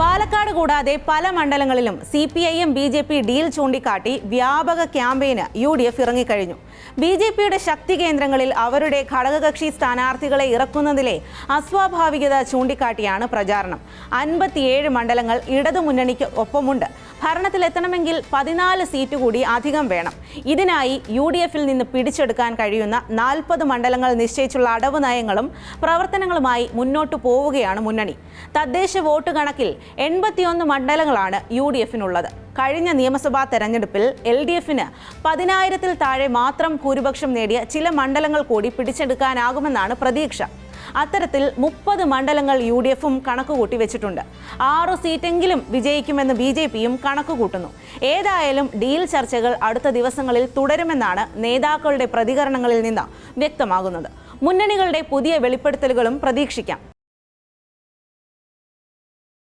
പാലക്കാട് കൂടാതെ പല മണ്ഡലങ്ങളിലും CPIM BJP ഡീൽ ചൂണ്ടിക്കാട്ടി വ്യാപക ക്യാമ്പയിന് UDF ഇറങ്ങിക്കഴിഞ്ഞു. BJPയുടെ ശക്തി കേന്ദ്രങ്ങളിൽ അവരുടെ ഘടകകക്ഷി സ്ഥാനാർത്ഥികളെ ഇറക്കുന്നതിലെ അസ്വാഭാവികത ചൂണ്ടിക്കാട്ടിയാണ് പ്രചാരണം. 57 മണ്ഡലങ്ങൾ ഇടതുമുന്നണിക്ക് ഒപ്പമുണ്ട്. ഭരണത്തിലെത്തണമെങ്കിൽ 14 സീറ്റ് കൂടി അധികം വേണം. ഇതിനായി UDFിൽ നിന്ന് പിടിച്ചെടുക്കാൻ കഴിയുന്ന 40 മണ്ഡലങ്ങൾ നിശ്ചയിച്ചുള്ള അടവ് നയങ്ങളും പ്രവർത്തനങ്ങളുമായി മുന്നോട്ടു പോവുകയാണ് മുന്നണി. തദ്ദേശ വോട്ട് കണക്കിൽ 81 മണ്ഡലങ്ങളാണ് UDFിനുള്ളത്. കഴിഞ്ഞ നിയമസഭാ തെരഞ്ഞെടുപ്പിൽ LDFിന് 10,000-ൽ താഴെ മാത്രം ഭൂരിപക്ഷം നേടിയ ചില മണ്ഡലങ്ങൾ കൂടി പിടിച്ചെടുക്കാനാകുമെന്നാണ് പ്രതീക്ഷ. അത്തരത്തിൽ 30 മണ്ഡലങ്ങൾ UDFും കണക്കുകൂട്ടി വെച്ചിട്ടുണ്ട്. 6 സീറ്റെങ്കിലും വിജയിക്കുമെന്ന് BJPയും കണക്കുകൂട്ടുന്നു. ഏതായാലും ഡീൽ ചർച്ചകൾ അടുത്ത ദിവസങ്ങളിൽ തുടരുമെന്നാണ് നേതാക്കളുടെ പ്രതികരണങ്ങളിൽ നിന്ന് വ്യക്തമാകുന്നത്. മുന്നണികളുടെ പുതിയ വെളിപ്പെടുത്തലുകളും പ്രതീക്ഷിക്കാം.